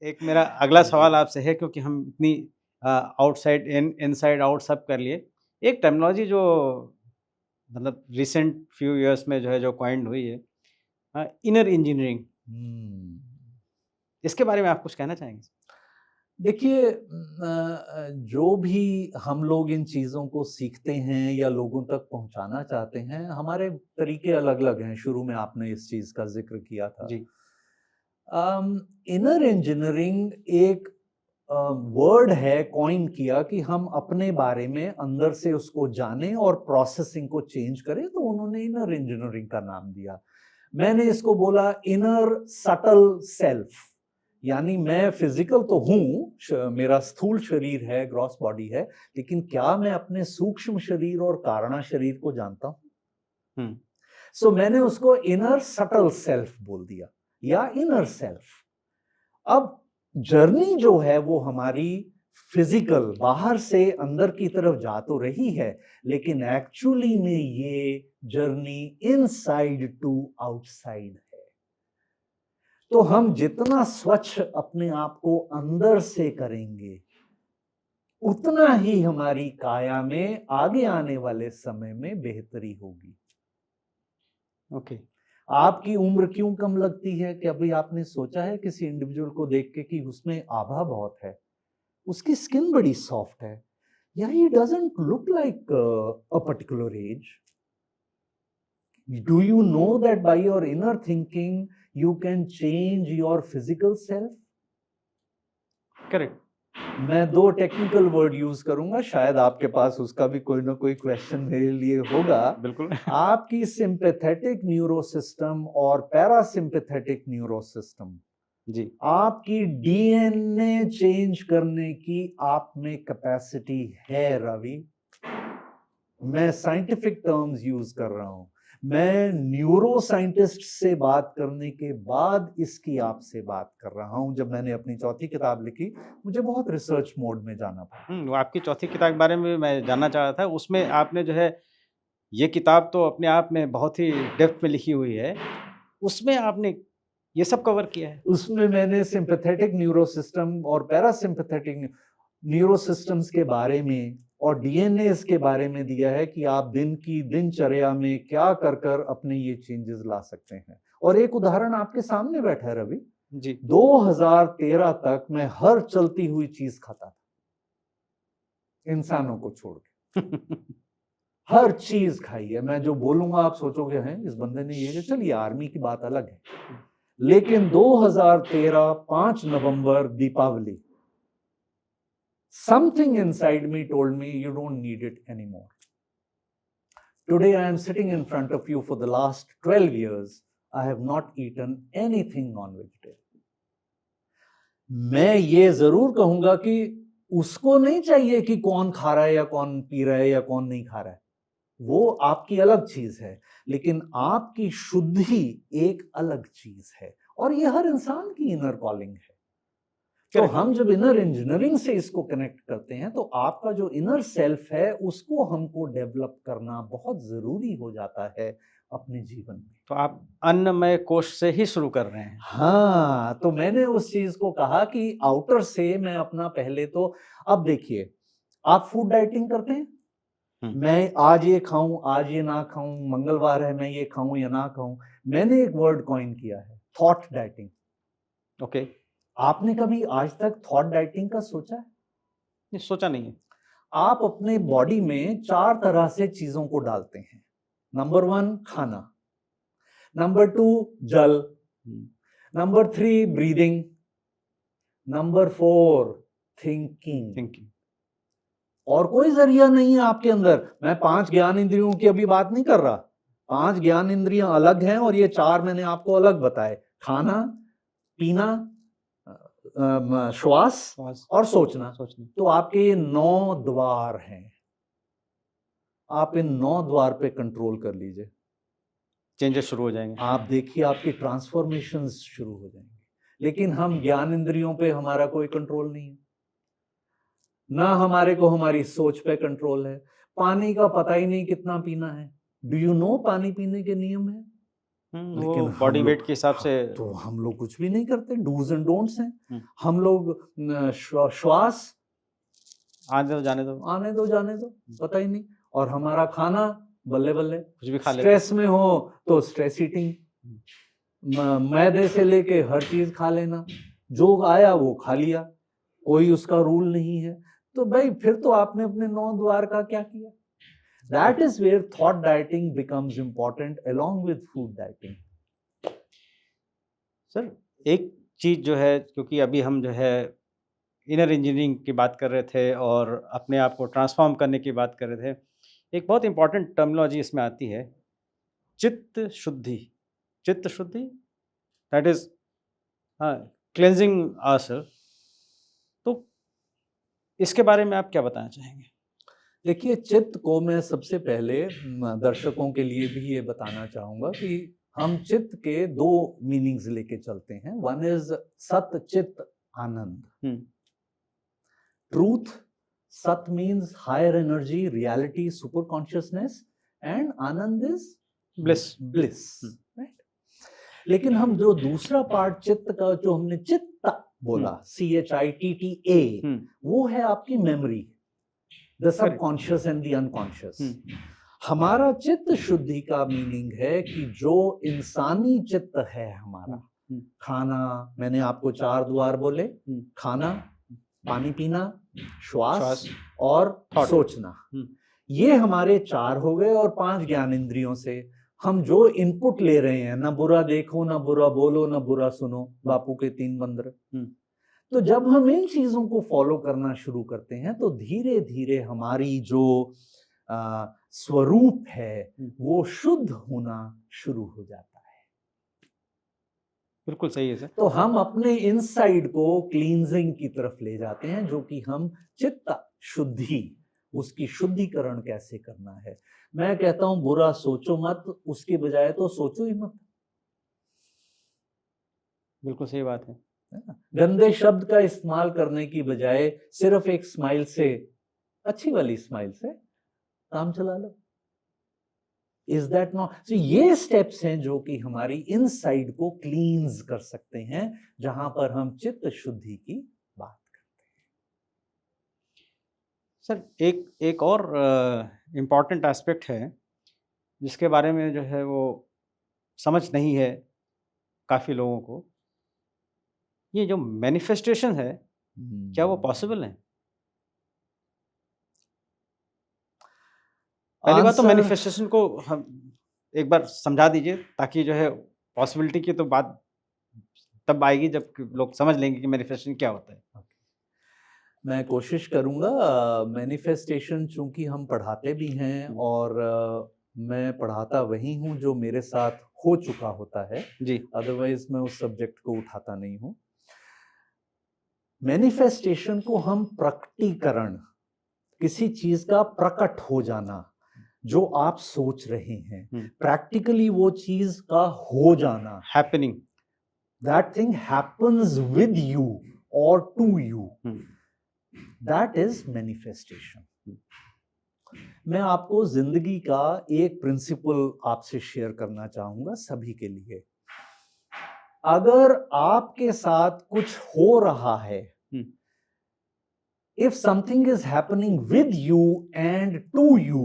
एक मेरा अगला जी। सवाल आपसे है, क्योंकि हम इतनी आउटसाइड इन इनसाइड आउट सब कर लिए। एक टर्मिनोलॉजी जो मतलब रिसेंट फ्यू इयर्स में जो है जो कॉइन्ड हुई है, इनर इंजीनियरिंग, हुँ। इसके बारे में आप कुछ कहना चाहेंगे? देखिए जो भी हम लोग इन चीज़ों को सीखते हैं या लोगों तक पहुँचाना चाहते हैं, हमारे तरीके अलग-अलग हैं। शुरू में आपने इस चीज़ का ज़िक्र किया था। जी। इनर इंजीनियरिंग एक वर्ड है कॉइन किया कि हम अपने बारे में अंदर से उसको जानें और प्रोसेसिंग को चेंज करें, तो उन्होंने इनर इंजीनियरिंग का नाम दिया। मैंने इसको बोला इनर सटल सेल्फ, यानी मैं फिजिकल तो हूं, मेरा स्थूल शरीर है, ग्रॉस बॉडी है, लेकिन क्या मैं अपने सूक्ष्म शरीर और कारणा शरीर को जानता हूं? हुँ। सो मैंने उसको इनर सटल सेल्फ बोल दिया या इनर सेल्फ। अब जर्नी जो है वो हमारी फिजिकल बाहर से अंदर की तरफ जा तो रही है, लेकिन एक्चुअली में ये जर्नी इनसाइड टू आउटसाइड है। तो हम जितना स्वच्छ अपने आप को अंदर से करेंगे, उतना ही हमारी काया में आगे आने वाले समय में बेहतरी होगी। ओके। आपकी उम्र क्यों कम लगती है? कि अभी आपने सोचा है किसी इंडिविजुअल को देख के कि उसमें आभा बहुत है, उसकी स्किन बड़ी सॉफ्ट है, या he doesn't look like a particular age? Do you know that by your inner thinking you can change your physical self? Correct. मैं दो टेक्निकल वर्ड यूज करूंगा, शायद आपके पास उसका भी कोई ना कोई क्वेश्चन मेरे लिए होगा। बिल्कुल। आपकी सिंपैथेटिक न्यूरो सिस्टम और पैरासिम्पैथेटिक न्यूरो सिस्टम, जी। आपकी डीएनए चेंज करने की आप में कैपेसिटी है रवि। मैं साइंटिफिक टर्म्स यूज कर रहा हूं। मैं न्यूरो साइंटिस्ट से बात करने के बाद इसकी आपसे बात कर रहा हूं। जब मैंने अपनी चौथी किताब लिखी, मुझे बहुत रिसर्च मोड में जाना पड़ा। वो आपकी चौथी किताब के बारे में मैं जानना चाह रहा था। उसमें आपने जो है, ये किताब तो अपने आप में बहुत ही डेप्थ में लिखी हुई है। उसमें आपने ये सब कवर किया है? उसमें मैंने सिंपैथेटिक न्यूरो सिस्टम और पैरासिम्पैथेटिक न्यूरो सिस्टम्स के बारे में और डीएनए के बारे में दिया है कि आप दिन की दिनचर्या में क्या कर कर अपने ये चेंजेस ला सकते हैं। और एक उदाहरण आपके सामने बैठा है रवि। जी। 2013 तक मैं हर चलती हुई चीज खाता था, इंसानों को छोड़ के। हर चीज खाई है। मैं जो बोलूंगा आप सोचोगे हैं इस बंदे ने ये, चलिए आर्मी की बात अलग है। लेकिन 2013 5 नवंबर Deepawali, something inside me told me you don't need it anymore. Today I am sitting in front of you. For the last 12 years I have not eaten anything non-vegetarian. मैं ये जरूर कहूंगा कि उसको नहीं चाहिए कि कौन खा रहा है या कौन पी रहा है या कौन नहीं खा रहा है, वो आपकी अलग चीज है, लेकिन आपकी शुद्धि एक अलग चीज है, और ये हर इंसान की इनर कॉलिंग है। तो करेक्ट। हम जब इनर इंजीनियरिंग से इसको कनेक्ट करते हैं, तो आपका जो इनर सेल्फ है उसको हमको डेवलप करना बहुत जरूरी हो जाता है अपने जीवन में। तो आप अन्नमय कोश से ही शुरू कर रहे हैं। हाँ, तो मैंने उस चीज को कहा कि आउटर से मैं अपना पहले तो, अब देखिए आप फूड डाइटिंग करते हैं, हुँ। मैं आज ये खाऊं आज ये ना खाऊं, मंगलवार है मैं ये खाऊं या ना खाऊं। मैंने एक वर्ड कॉइन किया है, थॉट डाइटिंग। ओके। आपने कभी आज तक थॉट डाइटिंग का सोचा है? नहीं, सोचा नहीं है। आप अपने बॉडी में 4 तरह से चीजों को डालते हैं। नंबर 1 खाना, नंबर 2 जल, हुँ। Number 3 breathing, number 4 thinking. Thinking. और कोई जरिया नहीं है आपके अंदर। मैं 5 ज्ञान इंद्रियों की अभी बात नहीं कर रहा। 5 ज्ञान इंद्रियां अलग हैं और ये 4 मैंने आपको अलग बताए। खाना, पीना, श्वास और सोचना। तो आपके ये 9 द्वार हैं। आप इन 9 द्वार पे कंट्रोल कर लीजिए, चेंजेस शुरू हो जाएँगे। आप देखिए आपकी ट्रांसफॉर्मेशंस शुरू हो जाएंगी। लेकिन हम ज्ञान इंद्रियों पे हमारा कोई कंट्रोल नहीं है, ना हमारे को हमारी सोच पे कंट्रोल है। पानी का पता ही नहीं कितना पीना है। डू यू नो पानी पीने के नियम है? वो लेकिन हम बॉडी लोग वेट के हिसाब से तो हम लोग कुछ भी नहीं करते, डूज एंड डोंट्स हैं। हम्म, हम लोग श्वास आने दो जाने दो, आने दो जाने दो, पता ही नहीं। और हमारा खाना बल्ले बल्ले, कुछ भी खा लेते स्ट्रेस में हो तो स्ट्रेस ईटिंग, मैदे से लेके हर चीज खा लेना, जो आया वो खा लिया, कोई उसका रूल नहीं है। तो भाई फिर तो आपने अपने 9 द्वार का क्या किया? That is where thought dieting becomes important along with food dieting. Sir एक चीज जो है, क्योंकि अभी हम जो है इनर इंजीनियरिंग की बात कर रहे थे और अपने आप को ट्रांसफॉर्म करने की बात कर रहे थे, एक बहुत इंपॉर्टेंट टर्मिनोलॉजी इसमें आती है, चित्त शुद्धि। चित्त शुद्धि, दैट इज क्लेंजिंग आवरसेल्फ। तो इसके बारे में आप क्या बताना चाहेंगे? देखिए, चित्त को मैं सबसे पहले दर्शकों के लिए भी ये बताना चाहूंगा कि हम चित्त के 2 मीनिंग्स लेके चलते हैं। One is sat chit anand, truth. Sat means higher energy, reality, super consciousness, and anand is bliss. Bliss, right. लेकिन हम जो दूसरा पार्ट चित्त का जो हमने चित्त बोला, CHITTA, वो है आपकी memory, the subconscious and the unconscious. हमारा चित्त शुद्धि का मीनिंग है कि जो इंसानी चित्त है हमारा, खाना, मैंने आपको 4 द्वार बोले, खाना, पानी पीना, श्वास और सोचना, ये हमारे 4 हो गए। और 5 ज्ञान इंद्रियों से हम जो इनपुट ले रहे हैं, ना बुरा देखो, ना बुरा बोलो, ना बुरा सुनो, बापू के 3 मंत्र। तो जब हम इन चीजों को फॉलो करना शुरू करते हैं तो धीरे धीरे हमारी जो स्वरूप है वो शुद्ध होना शुरू हो जाता है। बिल्कुल सही है सर। तो हम अपने इनसाइड को क्लींजिंग की तरफ ले जाते हैं, जो कि हम चित्त शुद्धि, उसकी शुद्धिकरण कैसे करना है। मैं कहता हूं बुरा सोचो मत, उसके बजाय तो सोचो ही मत। बिल्कुल सही बात है। गंदे शब्द का इस्तेमाल करने की बजाय सिर्फ एक स्माइल से, अच्छी वाली स्माइल से काम चला लो। Is that not? सो ये स्टेप्स हैं जो कि हमारी इनसाइड को क्लींस कर सकते हैं, जहां पर हम चित्त शुद्धि की बात करते हैं। सर एक और इम्पॉर्टेंट एस्पेक्ट है जिसके बारे में जो है वो समझ नहीं है काफ़ी लोगों को, ये जो मैनिफेस्टेशन है, क्या वो पॉसिबल है? पहली बात तो मैनिफेस्टेशन को हम एक बार समझा दीजिए, ताकि जो है पॉसिबिलिटी की तो बात तब आएगी जब लोग समझ लेंगे कि मैनिफेस्टेशन क्या होता है। मैं कोशिश करूंगा। मैनिफेस्टेशन चूंकि हम पढ़ाते भी हैं और मैं पढ़ाता वही हूं जो मेरे साथ हो चुका होता है जी, अदरवाइज मैं उस सब्जेक्ट को उठाता नहीं हूं। मैनिफेस्टेशन को हम प्रकटीकरण, किसी चीज का प्रकट हो जाना, जो आप सोच रहे हैं प्रैक्टिकली वो चीज का हो जाना, happening, that thing happens with you और to you, that is manifestation. मैं आपको जिंदगी का एक प्रिंसिपल आपसे शेयर करना चाहूंगा सभी के लिए। अगर आपके साथ कुछ हो रहा है, if something is happening with you and to you,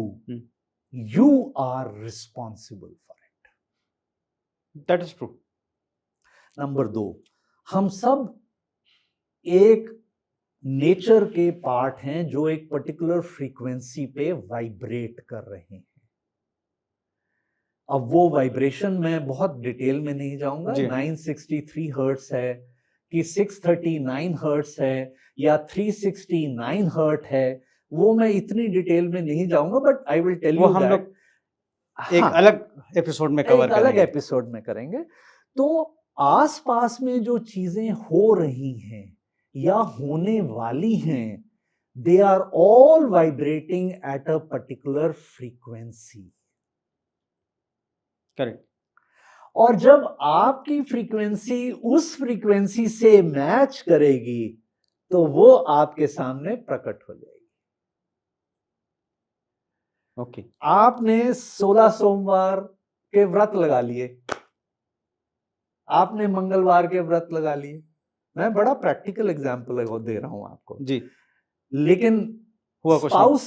you are responsible for it. That is true. Number 2, हम सब एक नेचर के पार्ट हैं जो एक पर्टिकुलर फ्रीक्वेंसी पे वाइब्रेट कर रहे हैं। अब वो वाइब्रेशन मैं बहुत डिटेल में नहीं जाऊंगा, 963 हर्ट्ज है कि 639 हर्ट्ज है या 369 हर्ट है, वो मैं इतनी डिटेल में नहीं जाऊंगा, but I will tell you हम लोग एक अलग एपिसोड में कवर करेंगे। अलग एपिसोड में करेंगे। तो आसपास में जो चीजें हो रही हैं या होने वाली हैं, they are all vibrating at a particular frequency. Correct. और जब आपकी फ्रीक्वेंसी उस फ्रीक्वेंसी से मैच करेगी तो वो आपके सामने प्रकट हो जाएगी। ओके। आपने 16 सोमवार के व्रत लगा लिए, आपने मंगलवार के व्रत लगा लिए, मैं बड़ा प्रैक्टिकल एग्जांपल दे रहा हूं आपको, जी, लेकिन हुआ कुछ नहीं। स्पाउस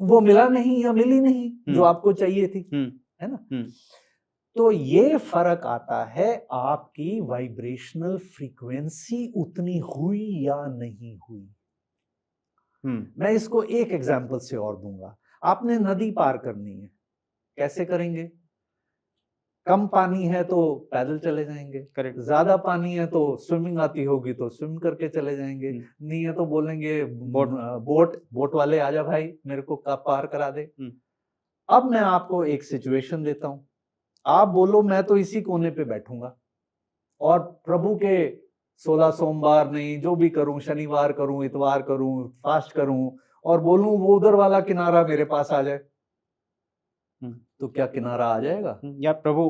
वो मिला नहीं या मिली नहीं जो आपको चाहिए थी, है ना। तो ये फर्क आता है आपकी वाइब्रेशनल फ्रीक्वेंसी उतनी हुई या नहीं हुई। मैं इसको एक एग्जांपल से और दूंगा। आपने नदी पार करनी है, कैसे करेंगे? कम पानी है तो पैदल चले जाएंगे, करेक्ट। ज्यादा पानी है तो स्विमिंग आती होगी तो स्विम करके चले जाएंगे, नहीं है तो बोलेंगे बोट वाले आजा भाई मेरे को पार करा दे। अब मैं आपको एक सिचुएशन देता हूं, आप बोलो मैं तो इसी कोने पे बैठूंगा और प्रभु के 16 सोमवार नहीं जो भी करूं, शनिवार करूं, इतवार करूं, फास्ट करूं और बोलूं वो उधर वाला किनारा मेरे पास आ जाए, तो क्या किनारा आ जाएगा? या प्रभु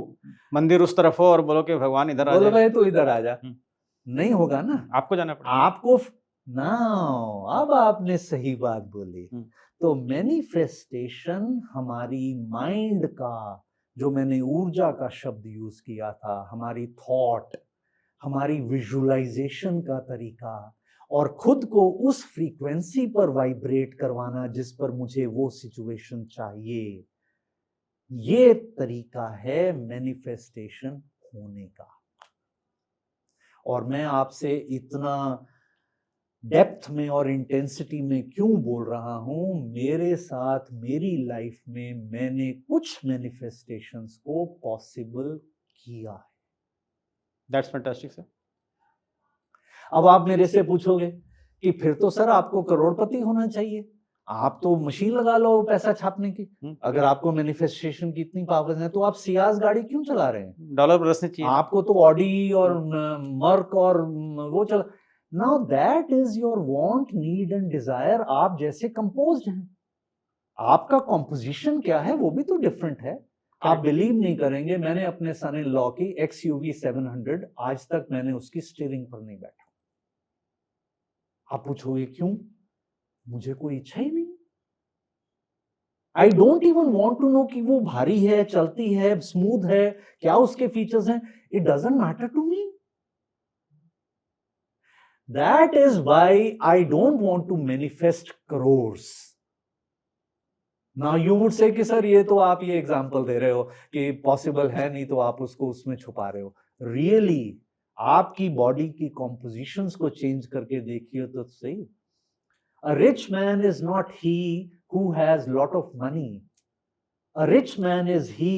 मंदिर उस तरफ हो और बोलो कि भगवान इधर आ बोलो जाए, भाई तो इधर आ जा, नहीं होगा ना, आपको जाना पड़ेगा। आपको ना, अब आपने सही बात बोली। तो मैनिफेस्टेशन हमारी माइंड का, जो मैंने ऊर्जा का शब्द यूज किया था, हमारी थॉट, हमारी विजुअलाइजेशन का तरीका और खुद को उस फ्रीक्वेंसी पर वाइब्रेट करवाना जिस पर मुझे वो सिचुएशन चाहिए, ये तरीका है मैनिफेस्टेशन होने का। और मैं आपसे इतना डेप्थ में और इंटेंसिटी में क्यों बोल रहा हूं? मेरे साथ मेरी लाइफ में मैंने कुछ मैनिफेस्टेशंस को पॉसिबल किया है। That's fantastic sir. अब आप मेरे से पूछोगे कि फिर तो सर आपको करोड़पति होना चाहिए, आप तो मशीन लगा लो पैसा छापने की। अगर आपको मैनिफेस्टेशन की इतनी पावर है तो आप सियाज गाड़ी क्यों चला रहे हैं? डॉलर बरसने चाहिए। आपको तो ऑडी और मर्क और वो चला। Now that is your want, need and desire. आप जैसे कंपोज्ड हैं, आपका कॉम्पोजिशन क्या है वो भी तो डिफरेंट है। आप बिलीव नहीं करेंगे, मैंने अपने सन इन लॉ की XUV 700 आज तक मैंने उसकी स्टीयरिंग पर नहीं बैठा। आप पूछोगे क्यों? मुझे कोई इच्छा ही नहीं। I don't even want to know कि वो भारी है, चलती है, स्मूथ है, क्या उसके फीचर्स हैं। It doesn't matter to me. That is why I don't want to manifest crores. Now you would say कि सर ये तो आप ये एग्जांपल दे रहे हो कि पॉसिबल है नहीं तो आप उसको उसमें छुपा रहे हो। रियली आपकी बॉडी की कॉम्पोजिशंस को चेंज करके देखिए तो सही। A rich man is not he who has lot of money. A rich man is he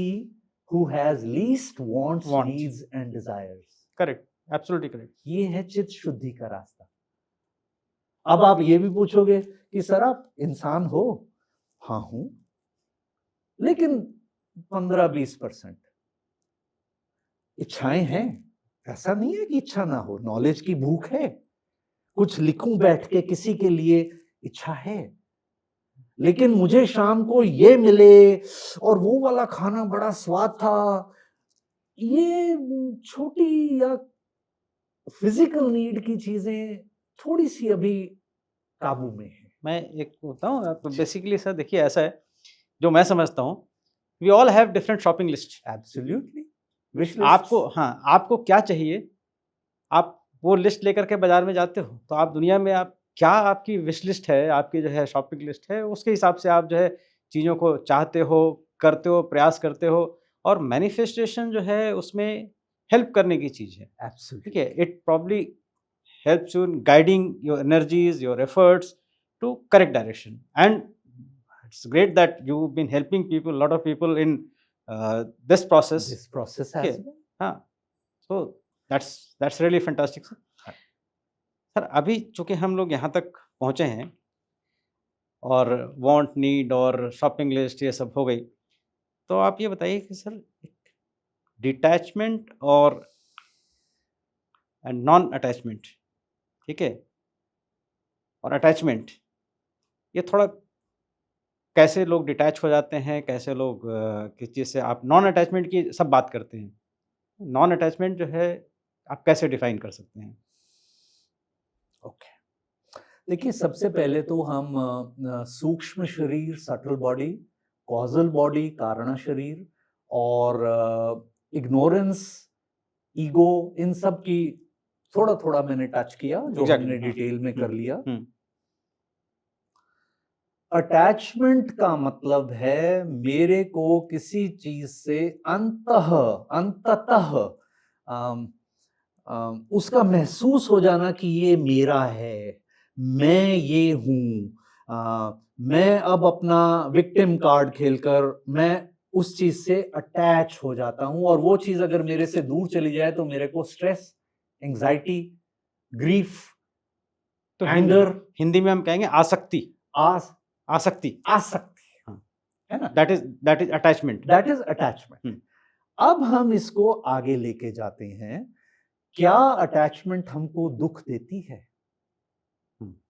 who has least wants, needs and desires. Correct, absolutely correct. ये है चित्त शुद्धि का रास्ता। अब आप ये भी पूछोगे कि सर आप इंसान हो? हाँ हूं, लेकिन 15-20% इच्छाएं हैं। ऐसा नहीं है कि इच्छा ना हो, नॉलेज की भूख है, कुछ लिखूं बैठ के किसी के लिए इच्छा है, लेकिन मुझे शाम को ये मिले और वो वाला खाना बड़ा स्वाद था, ये छोटी या फिजिकल नीड की चीजें थोड़ी सी अभी काबू में है। मैं एक बताऊं बेसिकली सर, देखिए ऐसा है जो मैं समझता हूं, we all have different shopping list. Absolutely. आपको, हाँ, आपको क्या चाहिए, आप वो लिस्ट लेकर के बाजार में जाते हो, तो आप दुनिया में आप क्या, आपकी विश लिस्ट है, आपकी जो है शॉपिंग लिस्ट है, उसके हिसाब से आप जो है चीज़ों को चाहते हो, करते हो, प्रयास करते हो। और मैनिफेस्टेशन जो है उसमें हेल्प करने की चीज़ है। एब्सोल्युटली। ठीक है, it probably helps you in guiding your energies, your efforts to correct direction. And it's great that you been helping people, lot of people in this process. This process Okay. Has हाँ, so that's really fantastic sir. Sir अभी चूंकि हम लोग यहाँ तक पहुँचे हैं और वांट, नीड और शॉपिंग लिस्ट ये सब हो गई, तो आप ये बताइए कि सर डिटैचमेंट और नॉन अटैचमेंट, ठीक है, और अटैचमेंट, ये थोड़ा कैसे लोग डिटैच हो जाते हैं, कैसे लोग किस चीज़ से, आप नॉन अटैचमेंट की सब बात करते हैं, नॉन अटैचमेंट जो है आप कैसे डिफाइन कर सकते हैं? ओके, देखिए सबसे पहले तो हम सूक्ष्म शरीर, सटल बॉडी, कॉजल बॉडी, कारण शरीर, और इग्नोरेंस ईगो, इन सब की थोड़ा थोड़ा मैंने टच किया, जो Exactly, हमने हाँ। डिटेल में कर लिया। हम्म, अटैचमेंट का मतलब है मेरे को किसी चीज से अंततः अम, उसका महसूस हो जाना कि ये मेरा है, मैं ये हूं। मैं अब अपना विक्टिम कार्ड खेलकर मैं उस चीज से अटैच हो जाता हूं, और वो चीज अगर मेरे से दूर चली जाए तो मेरे को स्ट्रेस, एंजाइटी, ग्रीफ, तो एंगर, हिंदी में हम कहेंगे आसक्ति। आसक्ति, आसक्ति, हाँ, है ना? That is attachment. That is attachment. अब हम इसको आगे लेके जाते हैं। क्या अटैचमेंट हमको दुख देती है?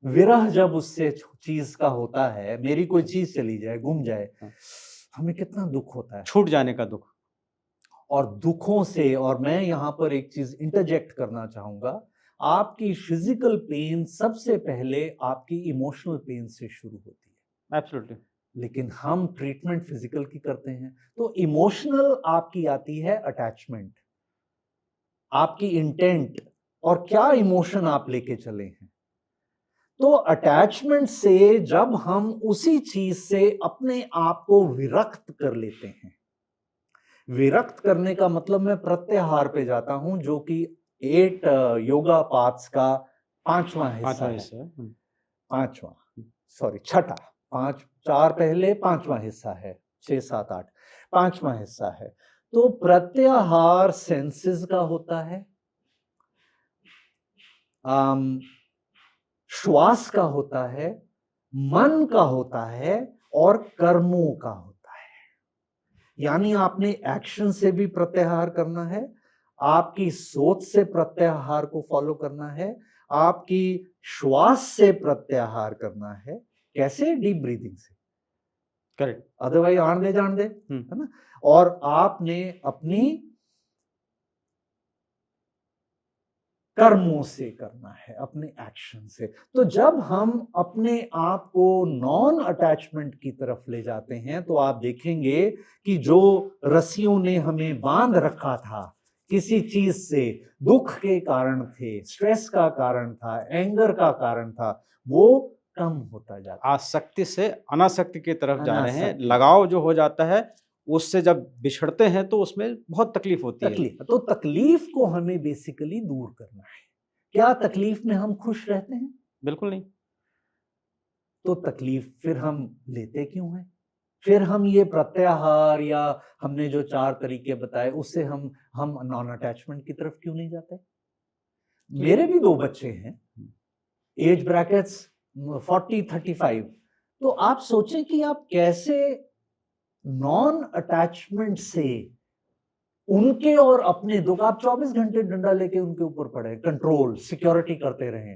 विरह जब उससे चीज का होता है, मेरी कोई चीज चली जाए, गुम जाए, हमें कितना दुख होता है, छूट जाने का दुख। और दुखों से, और मैं यहां पर एक चीज इंटरजेक्ट करना चाहूंगा, आपकी फिजिकल पेन सबसे पहले आपकी इमोशनल पेन से शुरू होती है। एब्सोल्युटली। लेकिन हम ट्रीटमेंट फिजिकल की करते हैं, तो इमोशनल आपकी आती है अटैचमेंट, आपकी इंटेंट, और क्या इमोशन आप लेके चले हैं। तो अटैचमेंट से जब हम उसी चीज से अपने आप को विरक्त कर लेते हैं, विरक्त करने का मतलब मैं प्रत्याहार पे जाता हूं, जो कि 8 योगा पाथ्स का 5वां हिस्सा है। पांचवा, सॉरी, छठा, 4 पहले, 5वां हिस्सा है, 6, 7, 8, 5वां हिस्सा है। तो प्रत्याहार सेंसेस का होता है, श्वास का होता है, मन का होता है, और कर्मों का होता है। यानी आपने एक्शन से भी प्रत्याहार करना है, आपकी सोच से प्रत्याहार को फॉलो करना है, आपकी श्वास से प्रत्याहार करना है। कैसे? डीप ब्रीदिंग से। करेक्ट। अदरवाइज आण दे जान दे, है ना? और आपने अपनी कर्मों से करना है, अपने एक्शन से। तो जब हम अपने आप को नॉन अटैचमेंट की तरफ ले जाते हैं, तो आप देखेंगे कि जो रस्सियों ने हमें बांध रखा था किसी चीज से, दुख के कारण थे, स्ट्रेस का कारण था, एंगर का कारण था, वो कम होता जाता है। आसक्ति से अनासक्ति की तरफ जा रहे हैं। अनासक्ति। लगाव जो हो जाता है, उससे जब बिछड़ते हैं तो उसमें बहुत तकलीफ होती है। तकलीफ, तो तकलीफ को हमें बेसिकली दूर करना है। क्या तकलीफ में हम खुश रहते हैं? बिल्कुल नहीं। तो तकलीफ फिर हम लेते क्यों हैं? फिर हम ये प्रत्याहार, या हमने जो 4 तरीके बताए, उससे हम नॉन अटैचमेंट की तरफ क्यों नहीं जाते? मेरे भी 2 बच्चे हैं, एज ब्रैकेट्स 40-35। तो आप सोचें कि आप कैसे नॉन अटैचमेंट से उनके और अपने दुख, आप 24 घंटे डंडा लेके उनके ऊपर पड़े, कंट्रोल, सिक्योरिटी करते रहे।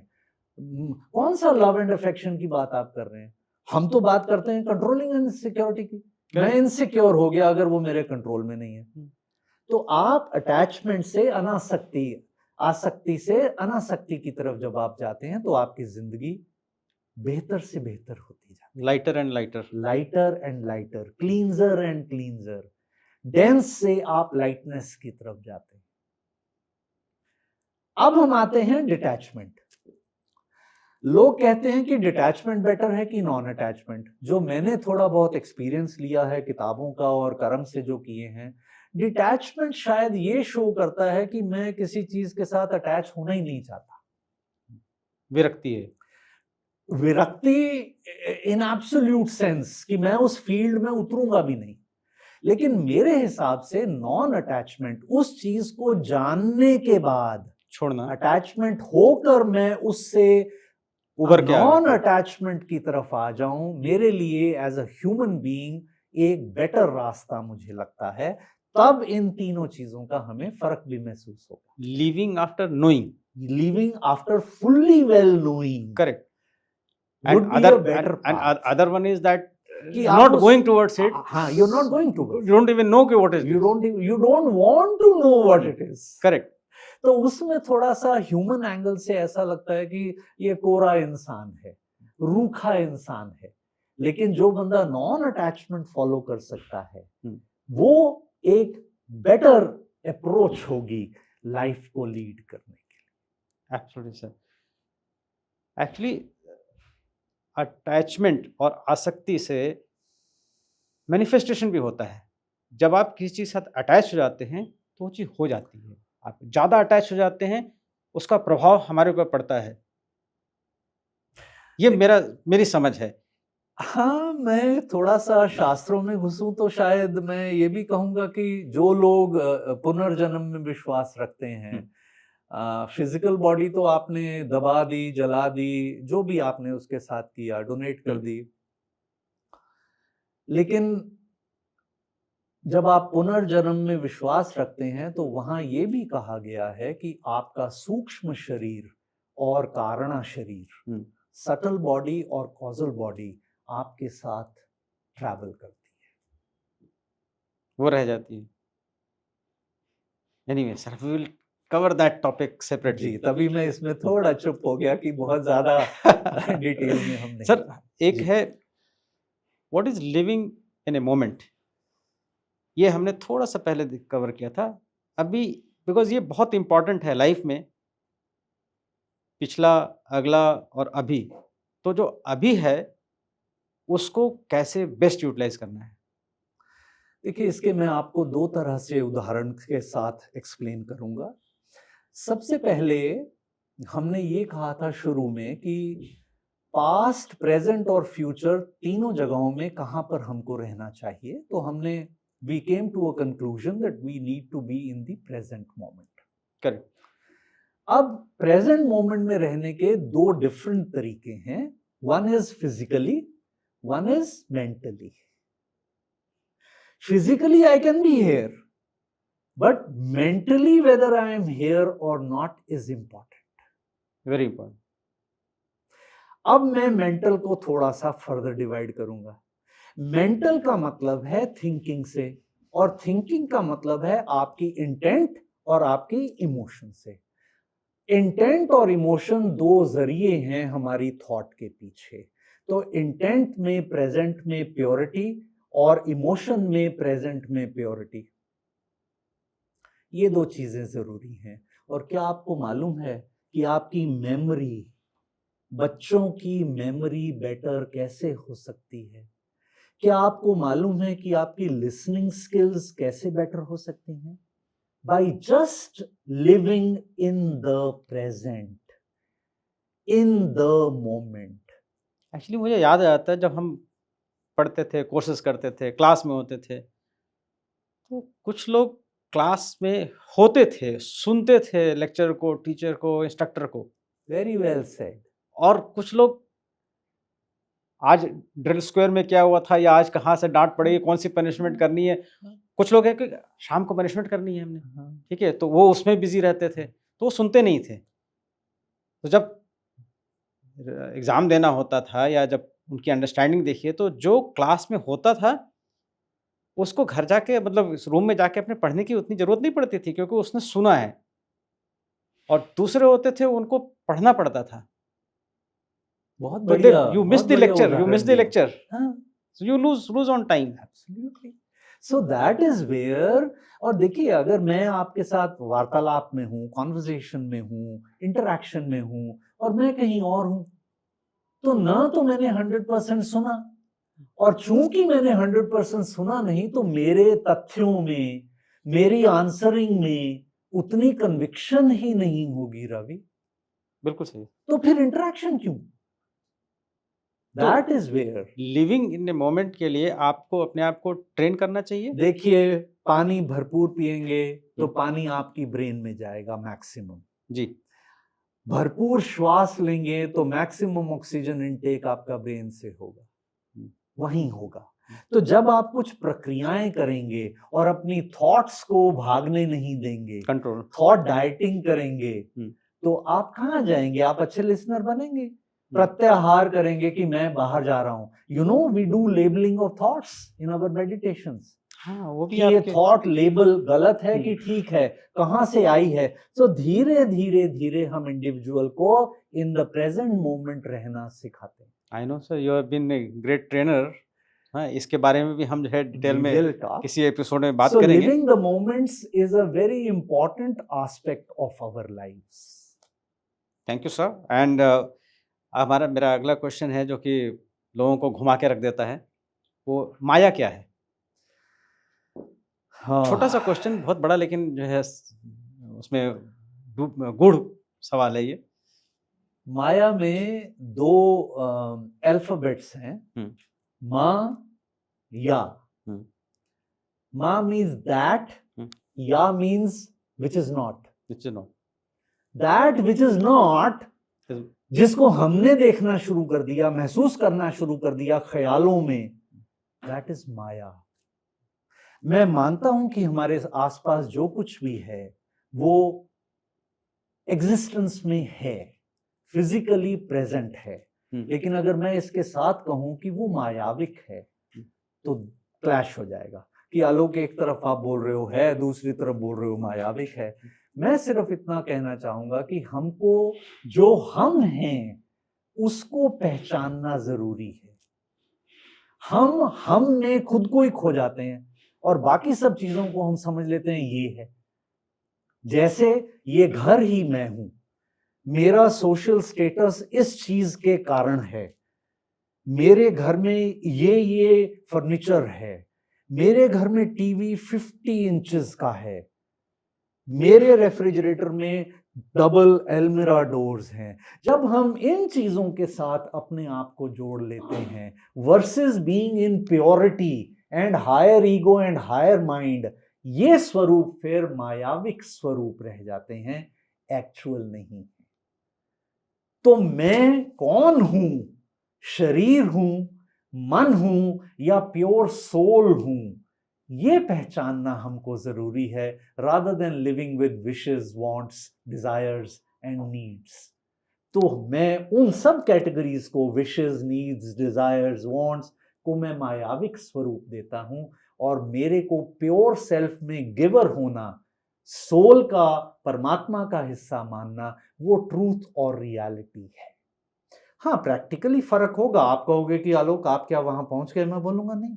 कौन सा लव एंड अफेक्शन की बात आप कर रहे हैं? हम तो बात करते हैं कंट्रोलिंग एंड सिक्योरिटी की। मैं इनसिक्योर हो गया अगर वो मेरे कंट्रोल में नहीं है। तो आप अटैचमेंट से अनासक्ति, आसक्ति से अनासक्ति की तरफ जब आप जाते हैं, तो आपकी जिंदगी बेहतर से बेहतर होती जाती है। Lighter and lighter, lighter and lighter, cleanser and cleanser, dense से आप लाइटनेस की तरफ जाते हैं। अब हम आते हैं डिटैचमेंट। लोग कहते हैं कि डिटैचमेंट बेटर है कि नॉन अटैचमेंट। जो मैंने थोड़ा बहुत एक्सपीरियंस लिया है किताबों का और कर्म से जो किए हैं, डिटैचमेंट शायद ये शो करता है कि मैं किसी चीज के साथ अटैच होना ही नहीं चाहता। विरक्ति है, विरक्ति इन एब्सोल्यूट सेंस कि मैं उस फील्ड में उतरूंगा भी नहीं। लेकिन मेरे हिसाब से नॉन अटैचमेंट, उस चीज को जानने के बाद छोड़ना, अटैचमेंट होकर मैं उससे उभर के नॉन अटैचमेंट की तरफ आ जाऊं, मेरे लिए एज अ ह्यूमन बीइंग एक बेटर रास्ता मुझे लगता है। तब इन तीनों चीजों का हमें फर्क भी महसूस होगा। Living after knowing, living after fully well knowing, correct. would be a better path. Other one is that कि not आप going towards it. हाँ, you're not going towards. You don't even know कि what is You don't want to know what it is. correct. तो उसमें थोड़ा सा human angle से ऐसा लगता है कि ये कोरा इंसान है, रूखा इंसान है। लेकिन जो बंदा नॉन अटैचमेंट फॉलो कर सकता है, वो एक बेटर अप्रोच होगी लाइफ को लीड करने के एब्सोल्युटली सर। एक्चुअली अटैचमेंट और आसक्ति से मैनिफेस्टेशन भी होता है। जब आप किसी चीज़ के साथ अटैच हो जाते हैं तो वो चीज़ हो जाती है। आप ज़्यादा अटैच हो जाते हैं, उसका प्रभाव हमारे ऊपर पड़ता है। ये मेरी समझ है। हाँ, मैं थोड़ा-सा शास्त्रों में घुसूँ तो शायद मैं ये भी कहूँगा कि जो लोग पुनर्जन्म में विश्वास रखते हैं, फिज़िकल बॉडी तो आपने दबा दी, जला दी, जो भी आपने उसके साथ किया, डोनेट कर दी। लेकिन जब आप पुनर्जन्म में विश्वास रखते हैं तो वहाँ ये भी कहा गया है कि आपका सूक्ष्म शरीर और कारणा शरीर, सटल बॉडी और कॉज़ल बॉडी आपके साथ ट्रैवल करती है। वो रह जाती है। Anyway sir, we will cover that topic separately. जी, तभी मैं इसमें थोड़ा चुप हो गया कि बहुत ज़्यादा डिटेल में हम नहीं। सर, एक जी। है what is living in a moment. ये हमने थोड़ा-सा पहले कवर किया था। अभी बिकॉज़ ये बहुत इम्पोर्टेंट है लाइफ में। पिछला, अगला और अभी। तो जो अभी है, उसको कैसे बेस्ट यूटिलाइज़ करना है? देखिए, इसके मैं आपको 2 तरह से उदाहरण के साथ एक्सप्लेन करूँगा। सबसे पहले हमने ये कहा था शुरू में कि पास्ट, प्रेज़ेंट और फ्यूचर तीनों जगहों में कहाँ पर हमको रहना चाहिए। तो हमने we came to a conclusion that we need to be in the present moment. Correct. अब प्रेज़ेंट मोमेंट में रहने के 2 डिफरेंट तरीके हैं। One is physically, one is mentally. Physically I can be here, but mentally whether I am here or not is important. Very important. अब मैं mental को थोड़ा सा फर्दर डिवाइड करूंगा। मेंटल का मतलब है थिंकिंग से, और थिंकिंग का मतलब है आपकी इंटेंट और आपकी इमोशन से। इंटेंट और इमोशन 2 जरिए हैं हमारी थॉट के पीछे। तो इंटेंट में प्रेजेंट में प्योरिटी और इमोशन में प्रेजेंट में प्योरिटी, ये 2 चीजें जरूरी हैं। और क्या आपको मालूम है कि आपकी मेमोरी, बच्चों की मेमोरी बेटर कैसे हो सकती है? क्या आपको मालूम है कि आपकी लिसनिंग स्किल्स कैसे बेटर हो सकती हैं? By just living in the present, in the moment. Actually मुझे याद आ जाता है जब हम पढ़ते थे, कोर्सेज़ करते थे, क्लास में होते थे, तो कुछ लोग क्लास में होते थे, सुनते थे लेक्चर को, टीचर को, इंस्ट्रक्टर को, वेरी वेल सेड। और कुछ लोग आज ड्रिल स्क्वायर में क्या हुआ था या आज कहाँ से डाँट पड़ेगी, कौन-सी पनिशमेंट करनी है। कुछ लोग हैं कि शाम को पनिशमेंट करनी है हमने, ठीक है? तो वो उसमें बिज़ी रहते थे, तो वो सुनते नहीं थे। तो जब एग्ज़ाम देना होता था या जब उनकी अंडरस्टैंडिंग देखिए, तो जो क्लास में होता था, उसको घर जाके मतलब इस रूम में जाके अपने पढ़ने की उतनी ज़रूरत नहीं पड़ती थी, क्योंकि उसने सुना है। और दूसरे होते थे, उनको पढ़ना पड़ता था। बहुत तो बढ़िया, यू मिस बहुत द बढ़िया लेक्चर, यू मिस उदाहरण द दिया। लेक्चर, हाँ, so you lose on time. Absolutely. So that is where, और देखिए अगर मैं आपके साथ वार्तालाप में हूँ, कॉन्वर्सेशन में हूँ, इंटरैक्शन में हूँ और मैं कहीं और हूँ, तो ना तो मैंने 100% सुना, और चूंकि मैंने 100% सुना नहीं, तो मेरे तथ्यों में, मेरी आंसरिंग में उतनी कन्विक्शन ही नहीं होगी रवि। बिल्कुल सही। तो फिर इंटरैक्शन क्यों? That is where. Living in a moment के लिए आपको अपने आप को ट्रेन करना चाहिए। देखिए, पानी भरपूर पिएंगे तो पानी आपकी ब्रेन में जाएगा मैक्सिमम। जी। भरपूर श्वास लेंगे तो मैक्सिमम ऑक्सीजन इनटेक आपका ब्रेन से होगा, वहीं होगा। तो जब आप कुछ प्रक्रियाएं करेंगे और अपनी थॉट्स को भागने नहीं देंगे, कंट्रोल। थॉट डाइटिंग करेंगे, तो आप कहाँ जाएंगे? आप अच्छे लिसनर बनेंगे, प्रत्याहार करेंगे कि मैं बाहर जा रहा हूं। You know, we do labelling of thoughts in our meditations. हाँ, वो भी कि ये आपके थॉट लेबल गलत है कि ठीक है, कहां से आई है। तो धीरे धीरे धीरे हम इंडिविजुअल को इन द प्रेजेंट मोमेंट रहना सिखाते हैं। I know sir, you have been a great trainer हाँ, इसके बारे में भी हम जो है डिटेल We में will talk. किसी एपिसोड में बात So करेंगे। living the moments is a very important aspect of our lives. Thank you sir. And मेरा अगला क्वेश्चन है जो कि लोगों को घुमा के रख देता है, वो माया क्या है? छोटा सा हाँ, क्वेश्चन, बहुत बड़ा, लेकिन जो है उसमें गूढ़ सवाल है ये। माया में दो अल्फाबेट्स हैं, हम्म, मा या। हम्म, मा मीन्स दैट, हम्म, या means which is not. which you know, that which is not, is- जिसको हमने देखना शुरू कर दिया, महसूस करना शुरू कर दिया ख्यालों में, दैट इज माया। मैं मानता हूं कि हमारे आसपास जो कुछ भी है वो एग्जिस्टेंस में है, फिजिकली प्रेजेंट है, लेकिन अगर मैं इसके साथ कहूं कि वो मायाविक है तो क्लैश हो जाएगा कि आलोक एक तरफ आप बोल रहे हो है, दूसरी तरफ बोल रहे हो मायाविक है। मैं सिर्फ इतना कहना चाहूंगा कि हमको जो हम हैं उसको पहचानना जरूरी है। हम में खुद को ही खो जाते हैं और बाकी सब चीजों को हम समझ लेते हैं ये है। जैसे ये घर ही मैं हूं, मेरा सोशल स्टेटस इस चीज के कारण है, मेरे घर में ये फर्नीचर है, मेरे घर में टीवी 50 इंचेस का है, मेरे रेफ्रिजरेटर में डबल एल्मिरा डोर्स हैं। जब हम इन चीजों के साथ अपने आप को जोड़ लेते हैं versus being in purity and higher ego and higher mind, ये स्वरूप फिर मायाविक स्वरूप रह जाते हैं, एक्चुअल नहीं। तो मैं कौन हूं, शरीर हूं, मन हूं या प्योर सोल हूं, ये पहचानना हमको जरूरी है, rather than living with wishes, wants, desires and needs. तो मैं उन सब कैटेगरीज को, विशेस, नीड्स, डिजायर्स, वांट्स को मैं मायाविक स्वरूप देता हूं और मेरे को प्योर सेल्फ में गिवर होना, सोल का, परमात्मा का हिस्सा मानना, वो ट्रूथ और रियलिटी है। हाँ, प्रैक्टिकली फर्क होगा। आप कहोगे कि आलोक आप क्या वहां पहुंच गए, मैं बोलूंगा नहीं,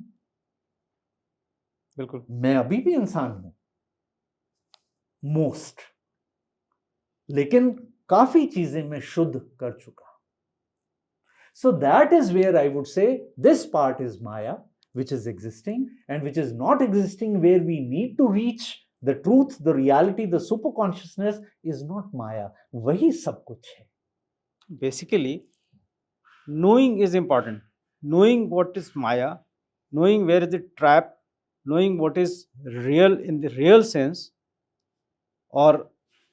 बिल्कुल। मैं अभी भी इंसान हूं मोस्ट, लेकिन काफी चीजें मैं शुद्ध कर चुका। So that is where I would say this part is maya which is existing and which is not existing, where we need to reach the truth, the reality, the super consciousness is not maya, वही सब कुछ है। Basically knowing is important, knowing what is maya, knowing where is the trap, knowing what is real in the real sense। और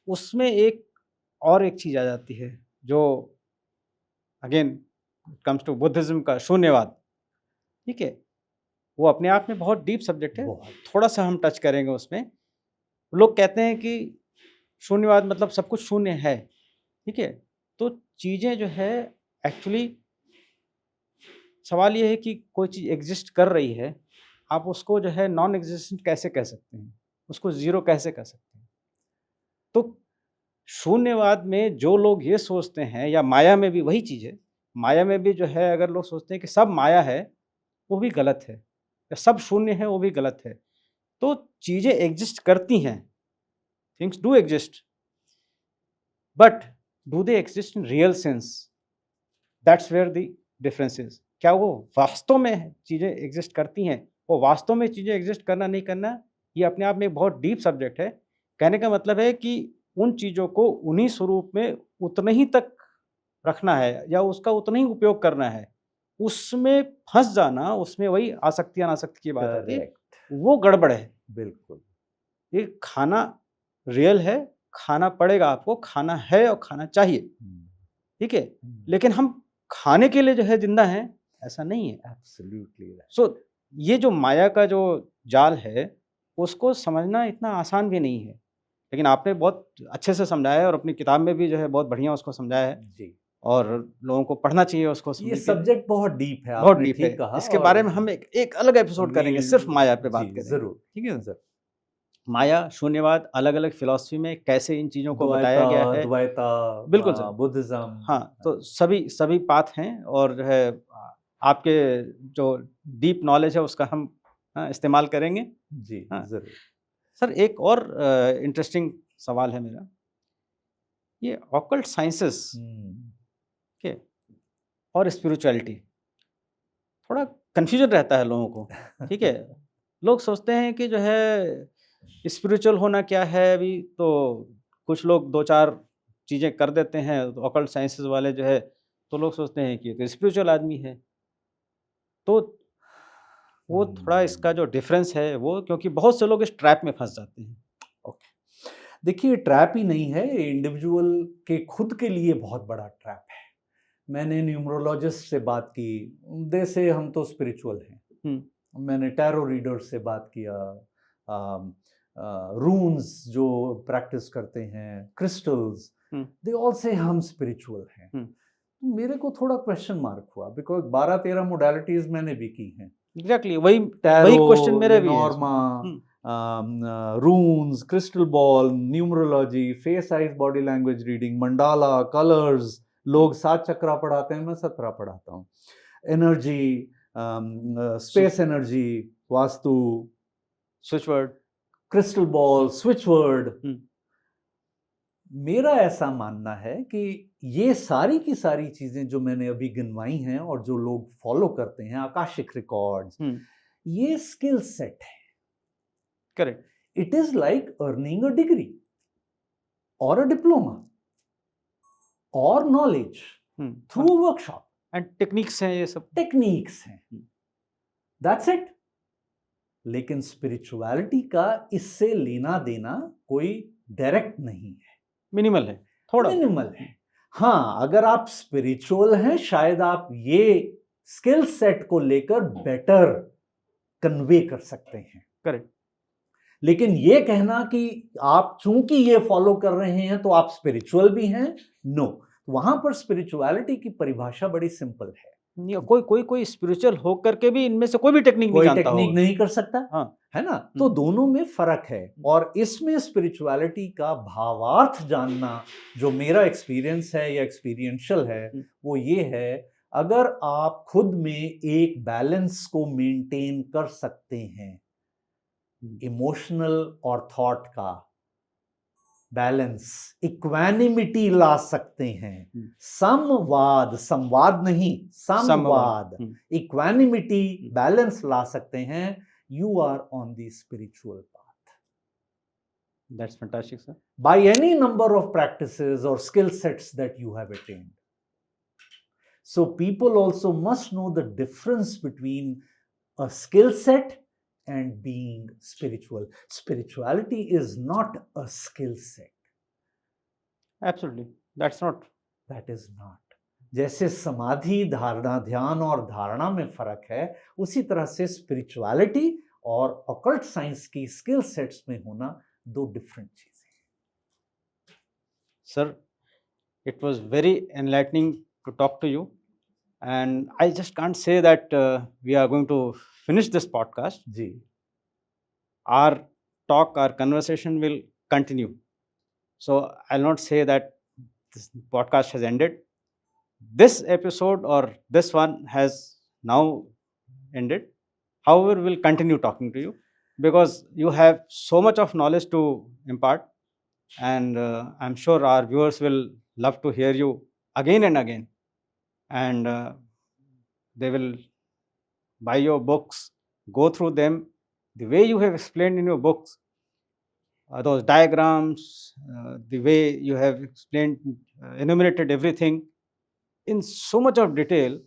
उसमें एक चीज आ जाती है जो अगेन कम्स टू बुद्धिज्म का शून्यवाद। ठीक है, वो अपने आप में बहुत डीप सब्जेक्ट है, बहुत। थोड़ा सा हम टच करेंगे उसमें। लोग कहते हैं कि शून्यवाद मतलब सब कुछ शून्य है। ठीक है, तो चीज़ें जो है एक्चुअली, सवाल ये है कि कोई चीज़ एग्जिस्ट कर रही है, आप उसको जो है नॉन एग्जिस्टेंट कैसे कह सकते हैं, उसको ज़ीरो कैसे कह सकते हैं? तो शून्यवाद में जो लोग ये सोचते हैं, या माया में भी वही चीज़ है, माया में भी जो है अगर लोग सोचते हैं कि सब माया है, वो भी गलत है, या सब शून्य है, वो भी गलत है। तो चीज़ें एग्जिस्ट करती हैं, things do exist, but do they exist in real sense? That's where the difference is. क्या वो वास्तव में चीज़ें एग्जिस्ट करती हैं? वो वास्तव में चीज़ें एग्जिस्ट करना नहीं करना, ये अपने आप में एक बहुत डीप सब्जेक्ट है। कहने का मतलब है कि उन चीज़ों को उन्हीं स्वरूप में उतने ही तक रखना है, या उसका उतना ही उपयोग करना है। उसमें फंस जाना, उसमें वही आसक्ति अनासक्ति की बात आती है, करेक्ट, वो गड़बड़ है। बिल्कुल। ये खाना रियल है, खाना पड़ेगा आपको, खाना है और खाना चाहिए। ठीक है, लेकिन हम खाने के लिए जो है जिंदा हैं, ऐसा नहीं है। एब्सोल्युटली। सो ये जो माया का जो जाल है, उसको समझना इतना आसान भी नहीं है, लेकिन आपने बहुत अच्छे से समझाया है और अपनी किताब में भी जो है बहुत बढ़िया उसको समझाया है, जी, और लोगों को पढ़ना चाहिए उसको। ये समझ के सब्जेक्ट बहुत डीप है, बहुत आपने डीप है। ठीक कहा। इसके बारे में हम एक अलग एपिसोड करेंगे, सिर्फ माया पे बात करेंगे। जरूर, ठीक है सर। माया, शून्यवाद, अलग-अलग फिलॉसफी में कैसे इन चीज़ों को बताया गया है। द्वैता, बिल्कुल सर। बुद्धिज्म। हाँ, तो सभी पाथ हैं, और जो है आपके जो डीप नॉलेज है उसका हम इस्तेमाल करेंगे। जी, हाँ। ज़रूर। सर एक और इंटरेस्टिंग सवाल है मेरा, ये ऑकल्ट साइंसेस हुँ। के और स्पिरिचुअलिटी थोड़ा कन्फ्यूजन रहता है लोगों को, ठीक है? लोग सोचते हैं कि जो है स्पिरिचुअल होना क्या है अभी, तो कुछ लोग 2-4 चीज़ें कर देते हैं, तो ऑकल्ट साइंसेस वाले जो है, तो लोग सोचते हैं कि ये तो स्पिरिचुअल आदमी है। तो वो थोड़ा इसका जो डिफरेंस है वो, क्योंकि बहुत से लोग इस ट्रैप में फँस जाते हैं। ओके। देखिए, ट्रैप ही नहीं है, ये इंडिविजुअल के खुद के लिए बहुत बड़ा ट्रैप है। मैंने न्यूमरोलॉजिस्ट से बात की, दे से हम तो स्पिरिचुअल हैं। हुँ, मैंने टैरो रीडर से बात किया, रून्स जो प्रैक्टिस करते हैं, क्रिस्टल्स, हुँ, दे ऑल से हम स्पिरिचुअल हैं। हुँ। तो मेरे को थोड़ा क्वेश्चन मार्क हुआ, बिकॉज़ 12-13 मोडालिटीज़ मैंने भी की हैं। एग्ज़ैक्टली वही टैरो, क्वेश्चन मेरा भी है इसमें। लेनॉर्मा, हुँ, runes, crystal ball, numerology, face eyes body language reading, मंडाला, कलर्स, लोग 7 चक्रा पढ़ाते हैं, मैं 17 पढ़ाता हूँ। एनर्जी, स्पेस एनर्जी, वास्तु, switch word. Crystal ball, switch word. हुँ, मेरा ऐसा मानना है कि ये सारी की सारी चीजें जो मैंने अभी गिनवाई हैं और जो लोग फॉलो करते हैं, आकाशिक रिकॉर्ड्स, हुँ, ये स्किल सेट है। Correct. It is like earning a degree or a diploma or knowledge hmm, through a workshop. And techniques हैं ये सब। टेक्निक्स हैं, हुँ, दैट्स इट। लेकिन स्पिरिचुअलिटी का इससे लेना देना कोई डायरेक्ट नहीं है, मिनिमल है, थोड़ा। मिनिमल है। हाँ, अगर आप स्पिरिचुअल हैं, शायद आप ये स्किल सेट को लेकर बेटर कन्वे कर सकते हैं। करेक्ट। लेकिन ये कहना कि आप चूंकि ये फॉलो कर रहे हैं तो आप स्पिरिचुअल भी हैं, नो। वहां पर स्पिरिचुअलिटी की परिभाषा बड़ी सिंपल है। या कोई स्पिरिचुअल होकर के भी इनमें से कोई भी टेक्निक नहीं कोई जानता टेक्निक होगा। नहीं कर सकता, हाँ, है ना? तो दोनों में फर्क है, हुँ। और इसमें स्पिरिचुअलिटी का भावार्थ जानना, जो मेरा एक्सपीरियंस है या एक्सपीरियंशियल है, हुँ। वो ये है, अगर आप खुद में एक बैलेंस को मेंटेन कर सकते हैं, इमोशनल और थॉट का बैलेंस, इक्वानिमिटी ला सकते हैं, संवाद, संवाद नहीं, संवाद, इक्वानिमिटी, बैलेंस ला सकते हैं, you are on the spiritual path. That's fantastic sir. By any number of practices or skill sets that you have attained. So people also must know the difference between a skill set and being spiritual. Spirituality is not a skill set. Absolutely, that's not. That is not. जैसे समाधि, धारणा, ध्यान और धारणा में फर्क है, उसी तरह से स्पिरिचुअलिटी और ऑकल्ट साइंस की स्किल सेट्स में होना दो डिफरेंट चीजें हैं। Sir, it was very enlightening to talk to you, and I just can't say that we are going to finish this podcast. जी, Our talk, our conversation will continue. So I'll not say that this podcast has ended. This episode or this one has now ended. However, we'll continue talking to you because you have so much of knowledge to impart, and I'm sure our viewers will love to hear you again and again, and they will buy your books, go through them the way you have explained in your books, those diagrams, the way you have explained, enumerated everything in so much of detail.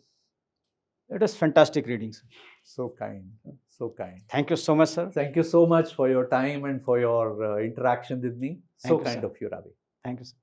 It is fantastic reading, sir. so kind, so kind. Thank you so much, sir. Thank you so much for your time and for your interaction with me. So Thank you, kind sir. of you, Ravi. Thank you, sir.